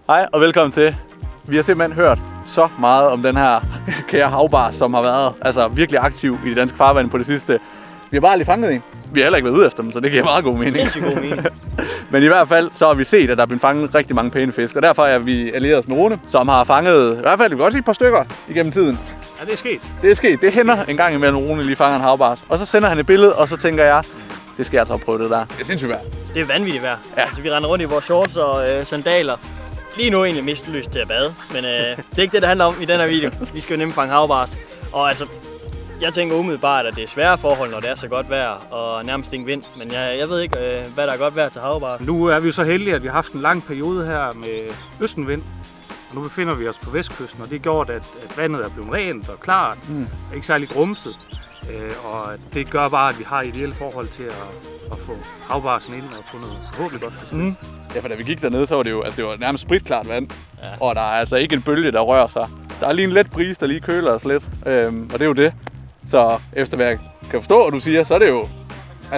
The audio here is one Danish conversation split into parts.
Hej og velkommen til. Vi har simpelthen hørt så meget om den her kære havbars, som har været virkelig aktiv i det danske farvand på det sidste. Vi har bare lige fanget en. Vi har heller ikke været ude efter dem, så det giver meget god mening. Sindssygt god mening. Men i hvert fald så har vi set, at der er blevet fanget rigtig mange pæne fisk, og derfor er vi allieret os med Rune, som har fanget i hvert fald godt et par stykker igennem tiden. Ja, det er sket. Det er sket. Det hænder en gang imellem, Rune lige fanger en havbars. Og så sender han et billede, og så tænker jeg, det skal jeg tage prøve det der. Det er sindssygt værd. Det er vanvittigt værd. Ja. Altså, vi render rundt i vores shorts og sandaler. Lige nu er egentlig mest lyst til at bade, men det er ikke det handler om i den her video. Vi skal jo nemlig fange havbars. Og altså, jeg tænker umiddelbart, at det er svære forhold, når det er så godt vejr og nærmest ingen vind. Men jeg ved ikke, hvad der er godt vejr til havbars. Nu er vi jo så heldige, at vi har haft en lang periode her med østenvind. Og nu befinder vi os på vestkysten, og det har gjort, at vandet er blevet rent og klart. Ikke særlig grumset. Og det gør bare, at vi har ideelle forhold til at få havbarsen ind og få noget forhåbentlig godt fisk. Ja, for da vi gik dernede, så var det jo det var nærmest spritklart vand. Ja. Og der er altså ikke en bølge, der rører sig. Der er lige en let brise, der lige køler os lidt. Og det er jo det. Så efter hvad jeg kan forstå, og du siger, så er det jo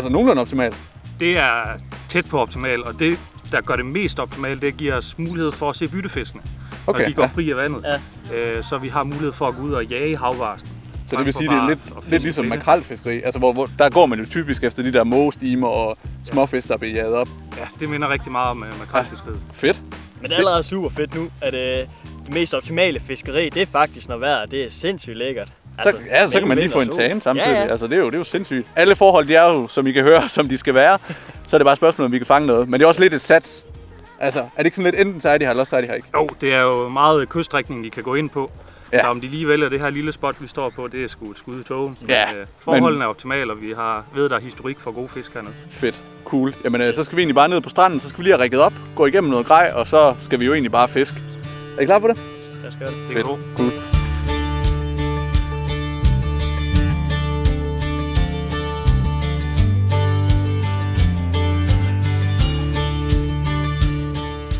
nogenlunde optimalt. Det er tæt på optimalt, og det, der gør det mest optimalt, det giver os mulighed for at se byttefiskene. Okay, når de går fri af vandet. Ja. Så vi har mulighed for at gå ud og jage havbarsen. Så det vil sige, det er lidt ligesom makrelfiskeri, hvor der går man jo typisk efter de der mågestimer og småfisk, der bliver jaget op. Ja, det minder rigtig meget om makrelfiskeriet. Fedt. Men det er allerede super fedt nu, at det mest optimale fiskeri, det er faktisk, når vejret det er sindssygt lækkert. Så kan man lige få en tagen samtidig. Ja. Det er jo sindssygt. Alle forhold, de er jo, som I kan høre, som de skal være. Så er det bare et spørgsmål, om vi kan fange noget. Men det er også lidt et sats. Er det ikke sådan lidt, enten så er de her, eller så er de her ikke? Jo, det er jo meget kyststrækning, de kan gå ind på. Ja. Så om de lige vælger det her lille spot, vi står på, det er sgu et skud i togen. Ja, forholdene er optimale, og vi ved, der er historik for gode fisk hernede. Fedt. Cool. Jamen, så skal vi egentlig bare ned på stranden, så skal vi lige have rigget op, gå igennem noget grej, og så skal vi jo egentlig bare fiske. Er I klar på det? Jeg skal det. Det er godt. Cool.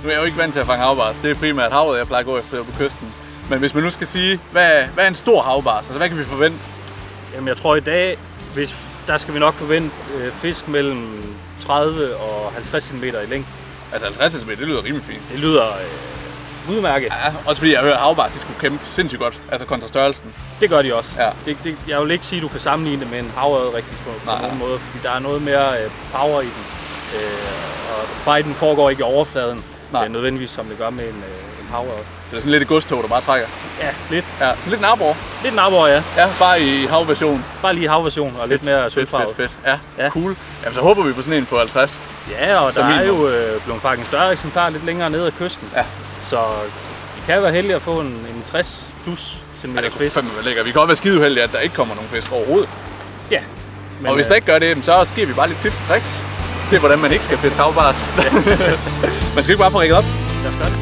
Nu er jeg jo ikke vant til at fange havbars. Det er primært havet, jeg plejer at gå efter på kysten. Men hvis man nu skal sige, hvad er en stor havbars? Altså, hvad kan vi forvente? Jamen, jeg tror i dag, der skal vi nok forvente fisk mellem 30 og 50 cm i længden. Altså 50 cm, det lyder rimelig fint. Det lyder udmærket. Ja, også fordi jeg hører havbars, de skulle kæmpe sindssygt godt, kontra størrelsen. Det gør de også. Ja. Jeg vil ikke sige, at du kan sammenligne det med en havørred rigtig på nogen måde, fordi der er noget mere power i den. Og fighten foregår ikke i overfladen, nødvendigvis som det gør med en havørred. Så det er sådan lidt et godstog, der bare trækker? Ja, lidt. Ja, sådan lidt nabor. Lidt nabor, ja. Ja, bare i havversion. Bare lige i havversion og lidt mere sølvfarvet. Fedt. Ja, cool. Jamen, så håber vi på sådan en på 50. Ja, og der er jo blevet fanget en større eksemplar lidt længere ned ad kysten. Ja. Så vi kan være heldige at få en 60 plus centimeter fisk. Det kunne være lækkert. Vi kan også være skide uheldige, at der ikke kommer nogen fisk overhovedet. Ja. Men, og hvis der ikke gør det, så sker vi bare lidt tips og tricks til, hvordan man ikke skal fiske havbars. Ja. Man skal ikke bare få rigget op. Lad os gøre det.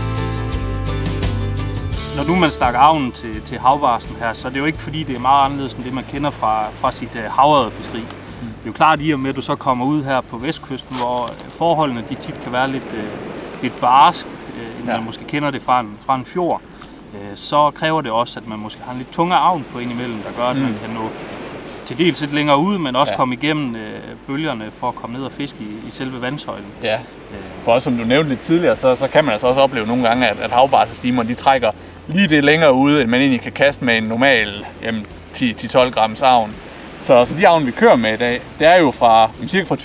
Når nu man snakker avnen til havbarsen her, så er det jo ikke fordi, det er meget anderledes end det, man kender fra sit havørredfiskeri. Det er jo klart i og med, at du så kommer ud her på vestkysten, hvor forholdene de tit kan være lidt barsk, end man måske kender det fra en fjord. Så kræver det også, at man måske har en lidt tungere avn på indimellem, der gør, at man kan nå til dels lidt længere ud, men også komme igennem bølgerne for at komme ned og fiske i selve vandsøjlen. Ja, for også som du nævnte lidt tidligere, så kan man altså også opleve nogle gange, at havbarsestimerne de trækker lige det længere ude, end man egentlig kan kaste med en normal 10-12 grams avn. Så de avn, vi kører med i dag, det er jo cirka fra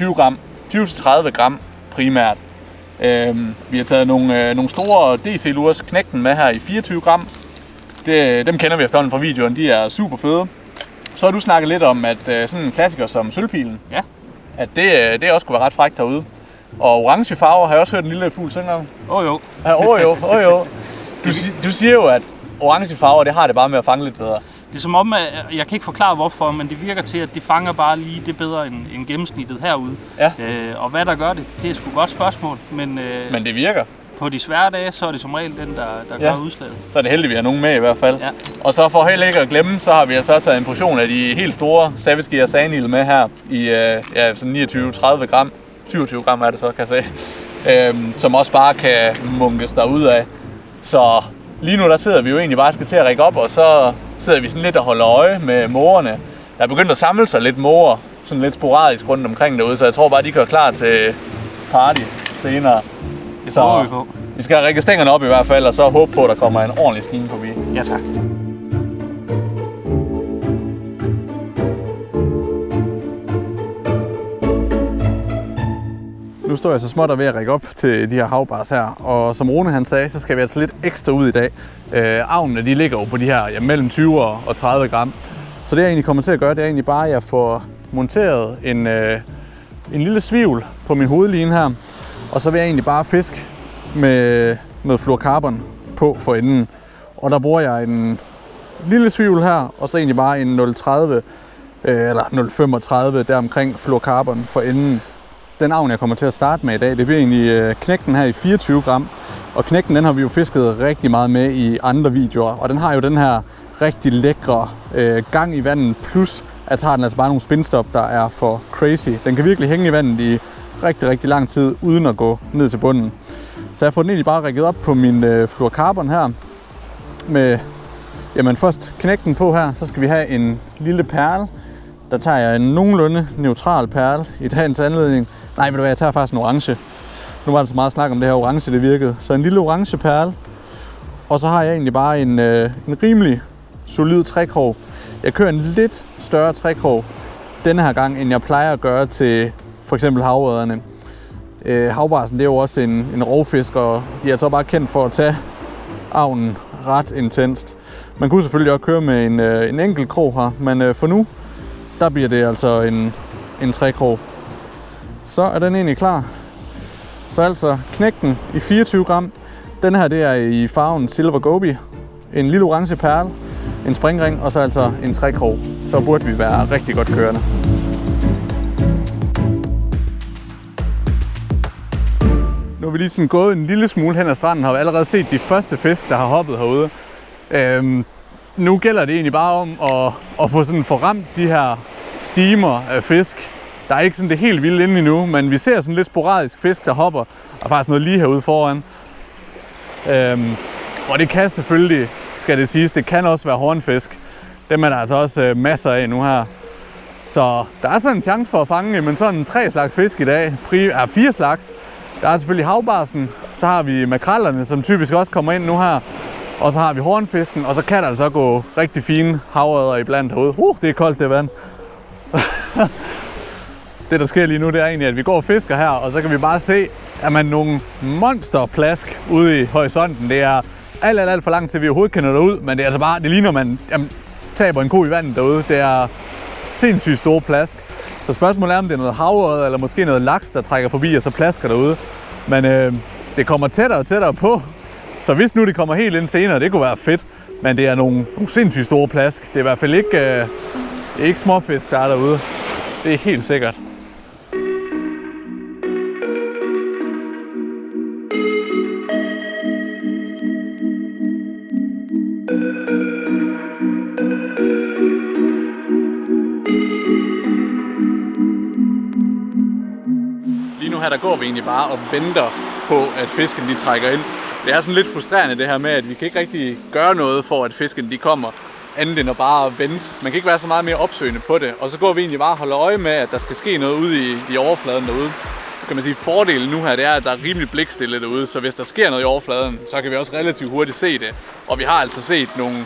20 til 30 gram primært. Vi har taget nogle store DC-lures knægten med her i 24 gram. Dem kender vi efterhånden fra videoen, de er super fede. Så har du snakket lidt om, at sådan en klassiker som sølvpilen, at det også kunne være ret frækt herude. Og orange farver, har jeg også hørt en lille fugl synge om? Jo. Jo. Du siger jo, at orange farver, det har det bare med at fange lidt bedre. Det er som om, at jeg kan ikke forklare hvorfor, men det virker til, at det fanger bare lige det bedre end gennemsnittet herude. Ja. Og hvad der gør det, det er sgu et godt spørgsmål. Men det virker. På de svære dage, så er det som regel den, der gør udslaget. Så er det heldigt, vi har nogen med i hvert fald. Ja. Og så for heller ikke at glemme, så har vi altså taget en portion af de helt store Savage Gear Sandeel med her i sådan 29-30 gram. 27 gram er det så, kan jeg sige. Som også bare kan munkes derudad. Så lige nu der sidder vi jo egentlig bare skal til at række op, og så sidder vi sådan lidt og holder øje med mågerne. Der er begyndt at samle sig lidt måger, sådan lidt sporadisk rundt omkring derude, så jeg tror bare, de kører klar til party senere. Det prøver vi på. Vi skal have rækket stængerne op i hvert fald, og så håbe på, at der kommer en ordentlig stigning forbi. Ja, tak. Nu står jeg så småt og ved at række op til de her havbars her, og som Rune han sagde, så skal vi altså lidt ekstra ud i dag. Avnene de ligger jo på de her mellem 20 og 30 gram. Så det jeg egentlig kommer til at gøre, det er egentlig bare, at jeg får monteret en lille svivl på min hovedline her. Og så vil jeg egentlig bare fiske med noget fluorocarbon på for enden. Og der bruger jeg en lille svivl her, og så egentlig bare en 0,30 eller 0,35 der omkring fluorocarbon for enden. Den avn, jeg kommer til at starte med i dag, det bliver egentlig knægten her i 24 gram. Og knægten, den har vi jo fisket rigtig meget med i andre videoer. Og den har jo den her rigtig lækre gang i vandet, plus at har den altså bare nogle spinstop, der er for crazy. Den kan virkelig hænge i vandet i rigtig, rigtig lang tid, uden at gå ned til bunden. Så jeg får den egentlig bare rigget op på min fluorocarbon her. Med først knægten på her, så skal vi have en lille perle. Der tager jeg en nogenlunde neutral perle i dagens anledning. Nej, ved du hvad, jeg tager faktisk en orange. Nu var der så meget snak om det her orange, det virkede. Så en lille orange perle. Og så har jeg egentlig bare en rimelig solid trækrog. Jeg kører en lidt større trækrog denne her gang, end jeg plejer at gøre til for eksempel havrødderne. Havbarsen, det er jo også en rovfisk, og de er altså bare kendt for at tage avnen ret intenst. Man kunne selvfølgelig også køre med en enkelt krog her, men for nu, der bliver det altså en trækrog. Så er den egentlig klar. Så altså knægten i 24 gram. Den her, det er i farven Silver Goby. En lille orange perle, en springring og så altså en trækrog. Så burde vi være rigtig godt kørende. Nu er vi lige sådan gået en lille smule hen ad stranden, har vi allerede set de første fisk, der har hoppet herude. Nu gælder det egentlig bare om at få sådan forramt de her stimer af fisk. Der er ikke sådan det helt vildt inde endnu, men vi ser sådan lidt sporadisk fisk, der hopper, og faktisk noget lige herude foran. Og det kan selvfølgelig, skal det siges, det kan også være hornfisk. Dem er der altså også masser af nu her. Så der er sådan en chance for at fange, men sådan 3 slags fisk i dag. 4 slags. Der er selvfølgelig havbarsken, så har vi makrellerne, som typisk også kommer ind nu her. Og så har vi hornfisken, og så kan der altså gå rigtig fine havrødder iblandt herude. Det er koldt, det vand. Det, der sker lige nu, det er egentlig, at vi går og fisker her, og så kan vi bare se, at man nogle monsterplask ude i horisonten. Det er alt for langt til, vi overhovedet kender derud, men det er altså bare, det ligner, man taber en ko i vandet derude. Det er sindssygt store plask. Så spørgsmålet er, om det er noget havrødder, eller måske noget laks, der trækker forbi, og så plasker derude. Men det kommer tættere og tættere på, så hvis nu det kommer helt ind senere, det kunne være fedt. Men det er nogle sindssygt store plask. Det er i hvert fald ikke småfisk, der er derude. Det er helt sikkert. Lige nu her, der går vi egentlig bare og venter på, at fisken de trækker ind. Det er sådan lidt frustrerende det her med, at vi kan ikke rigtig gøre noget for, at fisken de kommer, andet end at bare vente. Man kan ikke være så meget mere opsøgende på det. Og så går vi egentlig bare og holder øje med, at der skal ske noget ude i overfladen derude. Kan man sige, fordelen nu her, det er, at der er rimelig blikstille derude. Så hvis der sker noget i overfladen, så kan vi også relativt hurtigt se det. Og vi har altså set nogle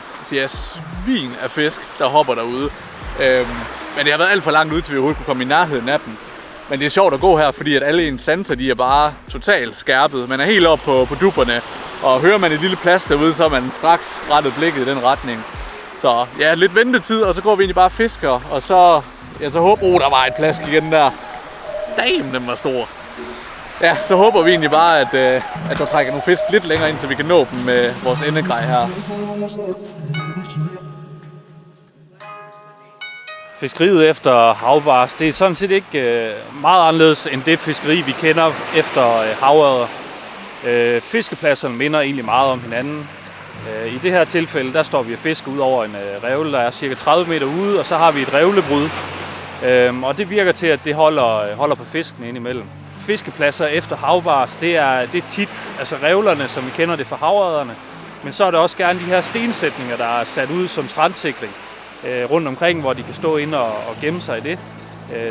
svin af fisk, der hopper derude. Men det har været alt for langt ud, til vi overhovedet kunne komme i nærheden af dem. Men det er sjovt at gå her, fordi at alle ens sanser, de er bare totalt skærpet. Man er helt oppe på dupperne, og hører man et lille plads derude, så er man straks rettet blikket i den retning. Så ja, lidt ventetid, og så går vi egentlig bare og fisker, og så håber der var et plask igen der. Damn, den var stor. Ja, så håber vi egentlig bare, at der trækker nogle fisk lidt længere ind, så vi kan nå dem med vores endegrej her. Fiskeriet efter havbars, det er sådan set ikke meget anderledes end det fiskeri, vi kender efter havørder. Fiskepladserne minder egentlig meget om hinanden. I det her tilfælde, der står vi og fisker ud over en revle, der er cirka 30 meter ude, og så har vi et revlebrud. Og det virker til, at det holder på fisken indimellem. Fiskepladser efter havbars, det er tit altså revlerne, som vi kender det fra havørderne, men så er der også gerne de her stensætninger, der er sat ud som strandsikring rundt omkring, hvor de kan stå inde og gemme sig i det,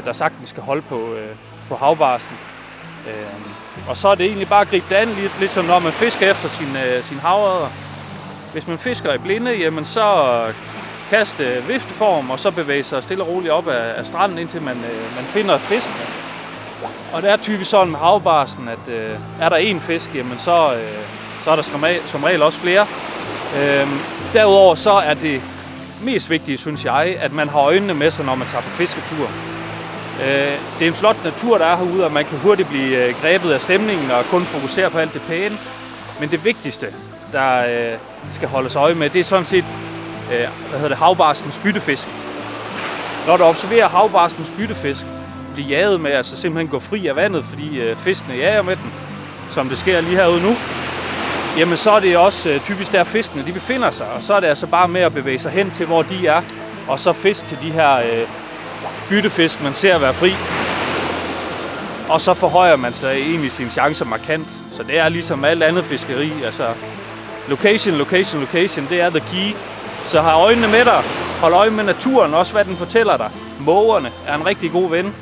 der sagtens skal holde på havbarsen. Og så er det egentlig bare at gribe det an, ligesom når man fisker efter sin havørred. Hvis man fisker i blinde, jamen så kaste vifteform, og så bevæge sig stille og roligt op af stranden, indtil man finder et fisk. Og det er typisk sådan med havbarsen, at er der én fisk, jamen så er der som regel også flere. Derudover så er det mest vigtige, synes jeg, at man har øjnene med sig, når man tager på fisketur. Det er en flot natur, der er herude, og man kan hurtigt blive grebet af stemningen og kun fokusere på alt det pæne. Men det vigtigste, der skal holdes øje med, det er sådan set havbarsens byttefisk. Når du observerer havbarsens byttefisk blive jaget med, altså simpelthen gå fri af vandet, fordi fiskene jager med den, som det sker lige herude nu, jamen så er det også typisk der fiskene de befinder sig, og så er det altså bare med at bevæge sig hen til, hvor de er, og så fisk til de her byttefisk, man ser være fri. Og så forhøjer man sig egentlig sine chancer markant. Så det er ligesom alt andet fiskeri, altså location, det er the key. Så har øjnene med dig, hold øje med naturen, også hvad den fortæller dig. Mågerne er en rigtig god ven.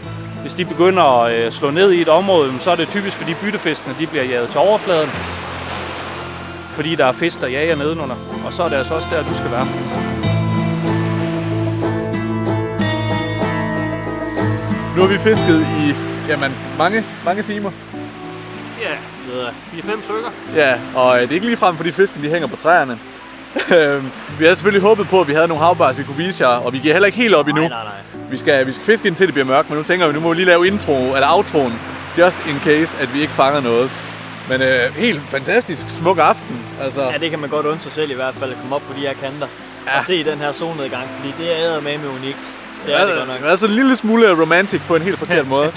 Hvis de begynder at slå ned i et område, så er det typisk, fordi byttefiskene de bliver jaget til overfladen. Fordi der er fisk, der jager nedenunder. Og så er det altså også der, du skal være. Nu har vi fisket i mange timer. Ja, det er 4-5 stykker. Ja, og det er ikke ligefrem, fordi fisken de hænger på træerne. Vi havde selvfølgelig håbet på, at vi havde nogle havbars, vi kunne vise jer, og vi giver heller ikke helt op endnu. Nej. Vi skal fiske indtil det bliver mørkt, men nu tænker vi, nu må vi lige lave outroen, just in case, at vi ikke fanger noget. Men helt fantastisk smuk aften. Altså. Ja, det kan man godt undre sig selv i hvert fald, at komme op på de her kanter og se den her solnedgang, fordi det er eddermame unikt. Det er det godt nok. Det er altså en lille smule romantic på en helt forkert måde.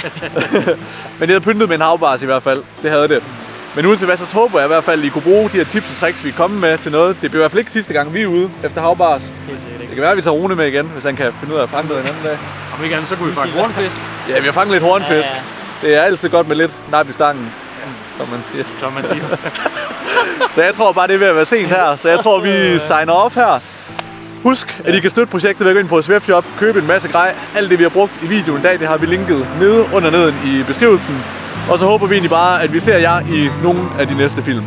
Men det havde pyntet med en havbars i hvert fald. Det havde det. Men uanset hvad, så håber jeg i hvert fald, at I kunne bruge de her tips og tricks, vi er kommet med til noget. Det bliver i hvert fald ikke sidste gang, vi er ude efter havbars. Det kan være, at vi tager Rune med igen, hvis han kan finde ud af at fange noget en anden dag. Om ikke andet, så kunne vi fange hornfisk. Ja, vi har fanget lidt hornfisk. Ja. Det er altid godt med lidt nap i stangen, som man siger. Så jeg tror bare, det er ved at være sent her. Så jeg tror, vi signer off her. Husk, at I kan støtte projektet ved at gå ind på vores webshop, købe en masse grej. Alt det, vi har brugt i videoen i dag, det har vi linket nede under neden i beskrivelsen. Og så håber vi egentlig bare, at vi ser jer i nogle af de næste film.